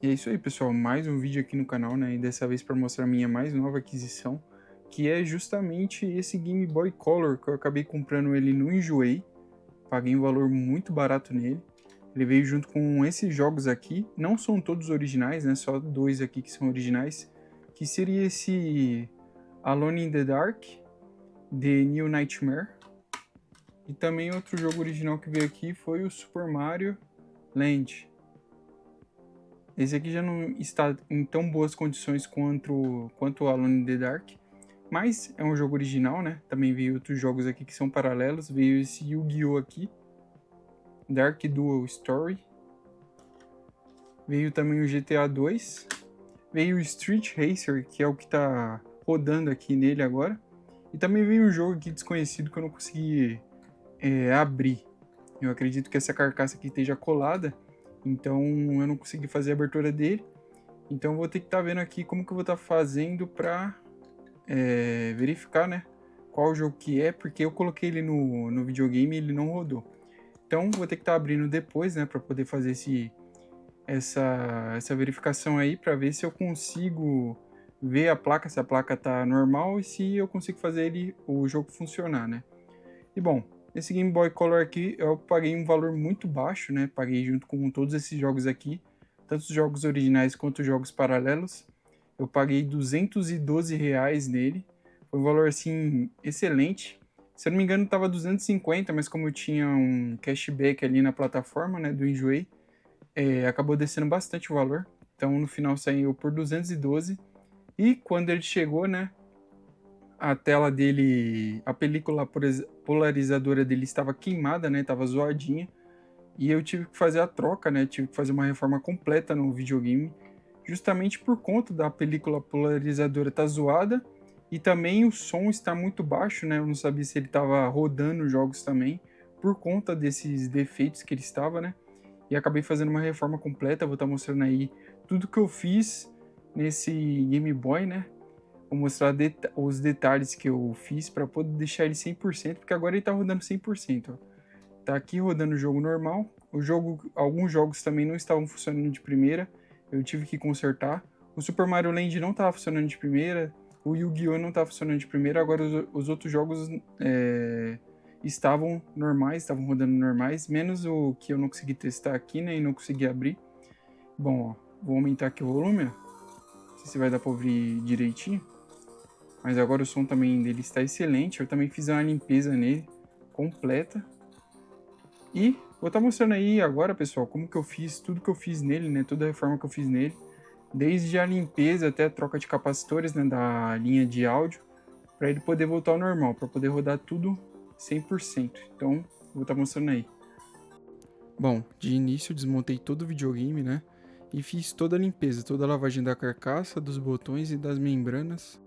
E é isso aí, pessoal, mais um vídeo aqui no canal, né, e dessa vez para mostrar a minha mais nova aquisição, que é justamente esse Game Boy Color, que eu acabei comprando ele no Enjoei, paguei um valor muito barato nele. Ele veio junto com esses jogos aqui, não são todos originais, né, só dois aqui que são originais, que seria esse Alone in the Dark, The New Nightmare, e também outro jogo original que veio aqui foi o Super Mario Land. Esse aqui já não está em tão boas condições quanto o Alone in the Dark, mas é um jogo original, né? Também veio outros jogos aqui que são paralelos, veio esse Yu-Gi-Oh! Aqui, Dark Duel Story, veio também o GTA 2, veio o Street Racer, que é o que está rodando aqui nele agora, e também veio um jogo aqui desconhecido que eu não consegui abrir. Eu acredito que essa carcaça aqui esteja colada, então eu não consegui fazer a abertura dele. Então eu vou ter que estar vendo aqui como que eu vou estar fazendo para verificar, né, qual jogo que é, porque eu coloquei ele no videogame e ele não rodou. Então vou ter que estar abrindo depois, né, para poder fazer essa verificação aí, para ver se eu consigo ver a placa, se a placa tá normal e se eu consigo fazer o jogo funcionar, né. E bom, esse Game Boy Color aqui eu paguei um valor muito baixo, né, paguei junto com todos esses jogos aqui, tanto os jogos originais quanto os jogos paralelos. Eu paguei R$ 212 nele. Foi um valor assim excelente. Se eu não me engano, estava 250, mas como eu tinha um cashback ali na plataforma, né, do Enjoei, acabou descendo bastante o valor. Então no final saiu por 212. E quando ele chegou, né, a tela dele, a película polarizadora dele estava queimada, né, estava zoadinha. E eu tive que fazer a troca, né, tive que fazer uma reforma completa no videogame, justamente por conta da película polarizadora estar zoada e também o som está muito baixo, né? Eu não sabia se ele estava rodando os jogos também, por conta desses defeitos que ele estava, né? E acabei fazendo uma reforma completa, vou estar mostrando aí tudo que eu fiz nesse Game Boy, né? Vou mostrar os detalhes que eu fiz para poder deixar ele 100%, porque agora ele está rodando 100%. Ó. Tá aqui rodando o jogo normal. Alguns jogos também não estavam funcionando de primeira, eu tive que consertar. O Super Mario Land não estava funcionando de primeira, o Yu-Gi-Oh! Não estava funcionando de primeira, agora os outros jogos estavam normais, estavam rodando normais, menos o que eu não consegui testar aqui, né, e não consegui abrir. Bom, ó, vou aumentar aqui o volume, ó. Não sei se vai dar para ouvir direitinho, mas agora o som também dele está excelente, eu também fiz uma limpeza nele, completa. E vou estar mostrando aí agora, pessoal, como que eu fiz, tudo que eu fiz nele, né, toda a reforma que eu fiz nele, desde a limpeza até a troca de capacitores, né, da linha de áudio, para ele poder voltar ao normal, para poder rodar tudo 100%. Então, vou estar mostrando aí. Bom, de início eu desmontei todo o videogame, né, e fiz toda a limpeza, toda a lavagem da carcaça, dos botões e das membranas.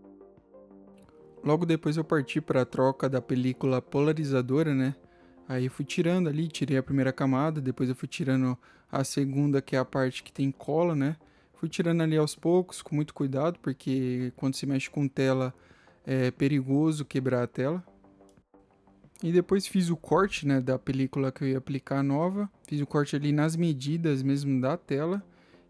Logo depois eu parti para a troca da película polarizadora, né? Aí eu fui tirando ali, tirei a primeira camada, depois eu fui tirando a segunda, que é a parte que tem cola, né? Fui tirando ali aos poucos, com muito cuidado, porque quando se mexe com tela é perigoso quebrar a tela. E depois fiz o corte, né, da película que eu ia aplicar nova, fiz o corte ali nas medidas mesmo da tela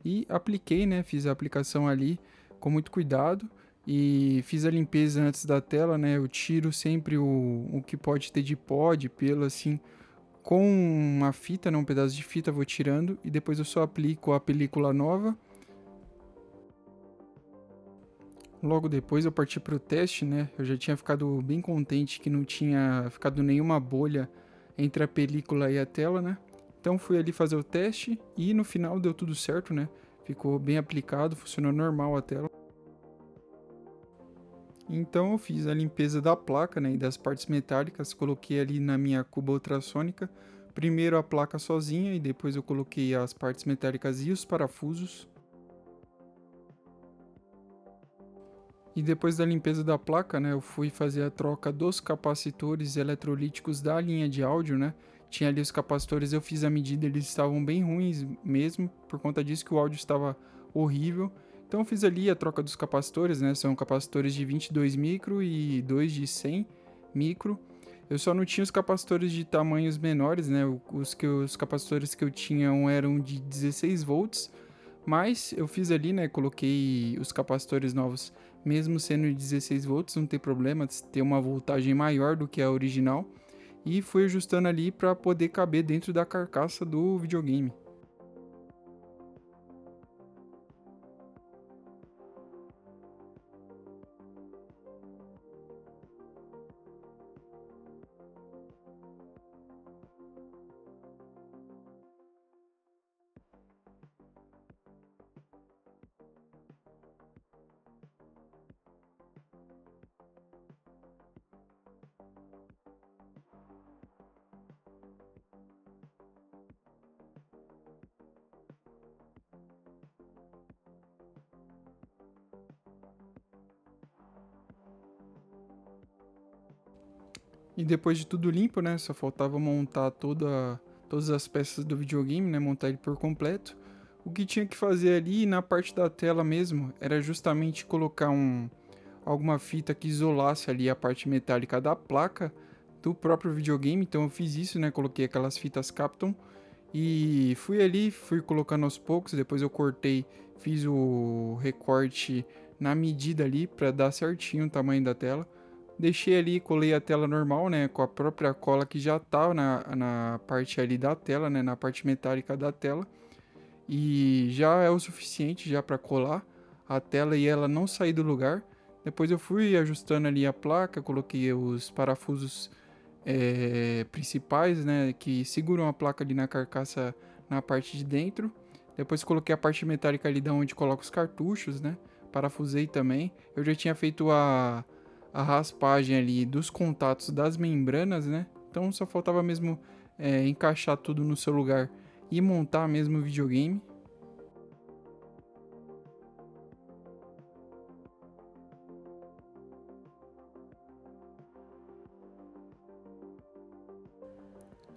e apliquei, né, fiz a aplicação ali com muito cuidado e fiz a limpeza antes da tela, né, eu tiro sempre o que pode ter de pó, de pelo assim, com uma fita, né, um pedaço de fita vou tirando e depois eu só aplico a película nova. Logo depois eu parti para o teste, né? Eu já tinha ficado bem contente que não tinha ficado nenhuma bolha entre a película e a tela, né? Então fui ali fazer o teste e no final deu tudo certo, né? Ficou bem aplicado, funcionou normal a tela. Então eu fiz a limpeza da placa, né, e das partes metálicas, coloquei ali na minha cuba ultrassônica, primeiro a placa sozinha e depois eu coloquei as partes metálicas e os parafusos. E depois da limpeza da placa, né, eu fui fazer a troca dos capacitores eletrolíticos da linha de áudio, né? Tinha ali os capacitores, eu fiz a medida, eles estavam bem ruins mesmo, por conta disso que o áudio estava horrível. Então eu fiz ali a troca dos capacitores, né? São capacitores de 22 micro e 2 de 100 micro. Eu só não tinha os capacitores de tamanhos menores, né? Os capacitores que eu tinha eram de 16 volts, Mas eu fiz ali, né, coloquei os capacitores novos, mesmo sendo de 16 volts, não tem problema, ter uma voltagem maior do que a original. E fui ajustando ali para poder caber dentro da carcaça do videogame. E depois de tudo limpo, né, só faltava montar todas as peças do videogame, né, montar ele por completo. O que tinha que fazer ali na parte da tela mesmo era justamente colocar alguma fita que isolasse ali a parte metálica da placa do próprio videogame. Então eu fiz isso, né, coloquei aquelas fitas Kapton e fui ali, fui colocando aos poucos. Depois eu cortei, fiz o recorte na medida ali para dar certinho o tamanho da tela. Deixei ali, colei a tela normal, né, com a própria cola que já tá na parte ali da tela, né, na parte metálica da tela. E já é o suficiente já para colar a tela e ela não sair do lugar. Depois eu fui ajustando ali a placa, coloquei os parafusos principais, né, que seguram a placa ali na carcaça na parte de dentro. Depois coloquei a parte metálica ali da onde coloca os cartuchos, né, parafusei também. Eu já tinha feito a raspagem ali dos contatos das membranas, né, então só faltava mesmo encaixar tudo no seu lugar e montar mesmo o videogame.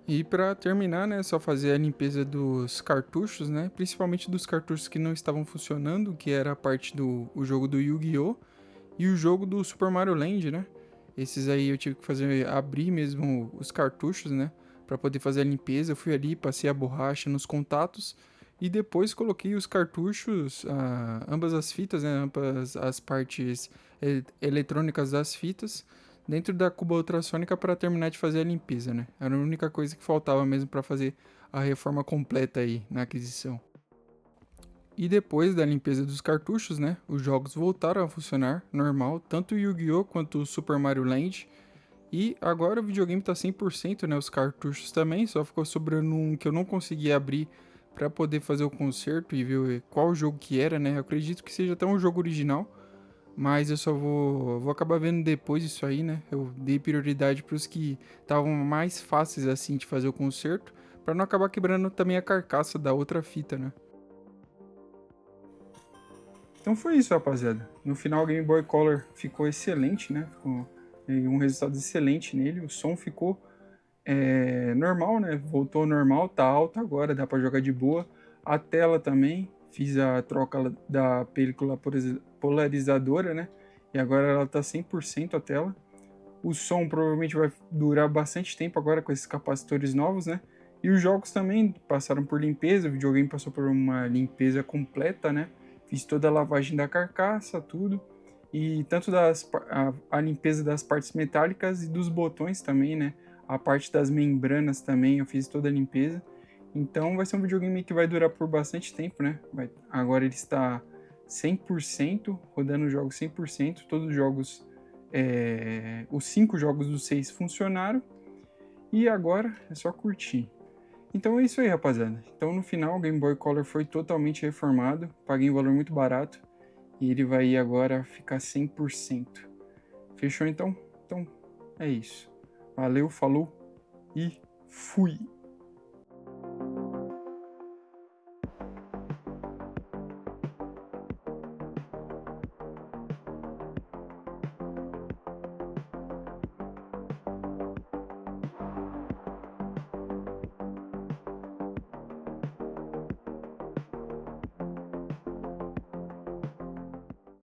E para terminar, né, só fazer a limpeza dos cartuchos, né, principalmente dos cartuchos que não estavam funcionando, que era a parte do o jogo do Yu-Gi-Oh! E o jogo do Super Mario Land, né. Esses aí eu tive que fazer, abrir mesmo os cartuchos, né, para poder fazer a limpeza. Eu fui ali, passei a borracha nos contatos e depois coloquei os cartuchos, ambas as fitas, né, ambas as partes eletrônicas das fitas dentro da cuba ultrassônica para terminar de fazer a limpeza, né? Era a única coisa que faltava mesmo para fazer a reforma completa aí na aquisição. E depois da limpeza dos cartuchos, né, os jogos voltaram a funcionar normal, tanto o Yu-Gi-Oh! Quanto o Super Mario Land. E agora o videogame tá 100%, né, os cartuchos também, só ficou sobrando um que eu não consegui abrir para poder fazer o conserto e ver qual jogo que era, né? Eu acredito que seja até um jogo original, mas eu só vou acabar vendo depois isso aí, né? Eu dei prioridade para os que estavam mais fáceis assim de fazer o conserto, para não acabar quebrando também a carcaça da outra fita, né? Então foi isso, rapaziada. No final, o Game Boy Color ficou excelente, né? Ficou um resultado excelente nele. O som ficou normal, né? Voltou ao normal, tá alto agora, dá para jogar de boa. A tela também, fiz a troca da película polarizadora, né? E agora ela tá 100% a tela. O som provavelmente vai durar bastante tempo agora com esses capacitores novos, né? E os jogos também passaram por limpeza, o videogame passou por uma limpeza completa, né? Fiz toda a lavagem da carcaça, tudo. E tanto a limpeza das partes metálicas e dos botões também, né? A parte das membranas também, eu fiz toda a limpeza. Então vai ser um videogame que vai durar por bastante tempo, né? Agora ele está 100%, rodando os jogos 100%, todos os jogos, os 5 jogos dos 6 funcionaram, e agora é só curtir. Então é isso aí, rapaziada. Então no final o Game Boy Color foi totalmente reformado, paguei um valor muito barato, e ele vai agora ficar 100%. Fechou então? Então é isso. Valeu, falou e fui!